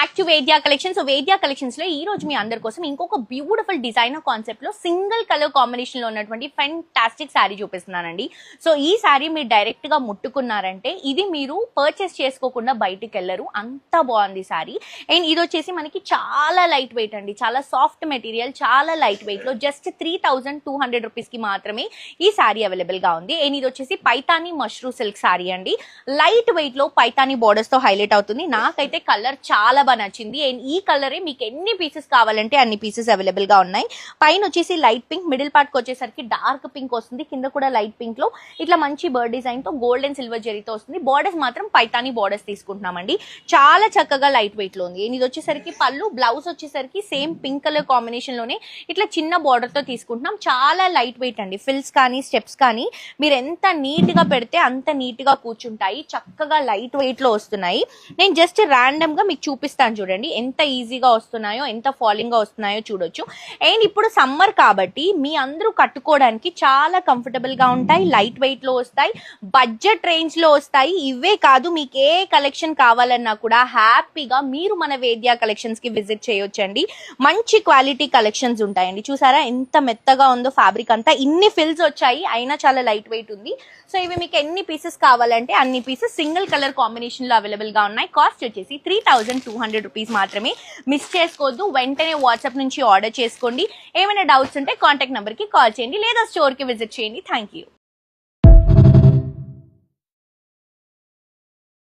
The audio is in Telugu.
Back to Vedya collection. So Vedya collections లో ఈ రోజు మీ అందరి కోసం ఇంకొక బ్యూటిఫుల్ డిజైనర్ కాన్సెప్ట్ లో సింగిల్ కలర్ కాంబినేషన్ లో ఉన్నటువంటి ఫెంటాస్టిక్ శారీ చూపిస్తున్నానండి. సో ఈ శారీ మీరు డైరెక్ట్ గా ముట్టుకున్నారంటే ఇది మీరు పర్చేస్ చేసుకోకుండా బయటికి వెళ్ళరు, అంత బాగుంది శారీ. అండ్ ఇది వచ్చేసి మనకి చాలా లైట్ వెయిట్ అండి, చాలా సాఫ్ట్ మెటీరియల్, చాలా లైట్ వెయిట్ లో జస్ట్ 3200 రూపీస్ కి మాత్రమే ఈ శారీ అవైలబుల్ గా ఉంది. అండ్ ఇది వచ్చేసి పైతానీ మష్రూ సిల్క్ శారీ అండి. లైట్ వెయిట్ లో పైతానీ బోర్డర్స్ తో హైలైట్ అవుతుంది. నాకైతే కలర్ చాలా బాగా నచ్చింది. అండ్ ఈ కలరే మీకు ఎన్ని పీసెస్ కావాలంటే అన్ని పీసెస్ అవైలబుల్ గా ఉన్నాయి. పైన వచ్చేసి లైట్ పింక్, మిడిల్ పార్ట్ కి వచ్చేసరికి డార్క్ పింక్ వస్తుంది, కింద కూడా లైట్ పింక్ లో ఇట్లా మంచి బర్డ్ డిజైన్ తో గోల్డ్ అండ్ సిల్వర్ జరీతో వస్తుంది. బోర్డర్స్ మాత్రం పైతానీ బోర్డర్స్ తీసుకుంటున్నామండి. చాలా చక్కగా లైట్ వెయిట్ లో ఉంది. ఇది వచ్చేసరికి పళ్ళు, బ్లౌజ్ వచ్చేసరికి సేమ్ పింక్ కలర్ కాంబినేషన్ లోనే ఇట్లా చిన్న బోర్డర్ తో తీసుకుంటున్నాం. చాలా లైట్ వెయిట్ అండి. ఫిల్స్ కానీ స్టెప్స్ కానీ మీరు ఎంత నీట్ గా పెడితే అంత నీట్ గా కూర్చుంటాయి. చక్కగా లైట్ వెయిట్ లో వస్తున్నాయి. నేను జస్ట్ ర్యాండమ్ గా మీకు చూపిస్తాను చూడండి ఎంత ఈజీగా వస్తున్నాయో, ఎంత ఫాలింగ్ గా వస్తున్నాయో చూడొచ్చు. అండ్ ఇప్పుడు సమ్మర్ కాబట్టి మీ అందరూ కట్టుకోవడానికి చాలా కంఫర్టబుల్ గా ఉంటాయి, లైట్ వెయిట్ లో వస్తాయి, బడ్జెట్ రేంజ్ లో వస్తాయి. ఇవే కాదు, మీకు ఏ కలెక్షన్ కావాలన్నా కూడా హ్యాపీగా మీరు మన వేద్యా కలెక్షన్స్ కి విజిట్ చేయొచ్చండి. మంచి క్వాలిటీ కలెక్షన్స్ ఉంటాయండి. చూసారా ఎంత మెత్తగా ఉందో ఫ్యాబ్రిక్ అంతా, ఇన్ని ఫిల్స్ వచ్చాయి అయినా చాలా లైట్ వెయిట్ ఉంది. సో ఇవి మీకు ఎన్ని పీసెస్ కావాలంటే అన్ని పీసెస్ సింగిల్ కలర్ కాంబినేషన్ లో అవైలబుల్ గా ఉన్నాయి. కాస్ట్ వచ్చేసి 3200 రూపీస్ మాత్రమే. మిస్ చేసుకోవద్దు, వెంటనే వాట్సాప్ నుంచి ఆర్డర్ చేసుకోండి. ఏమైనా డౌట్స్ ఉంటే కాంటాక్ట్ నెంబర్ కి కాల్ చేయండి లేదా స్టోర్ కి విజిట్ చేయండి. Thank you.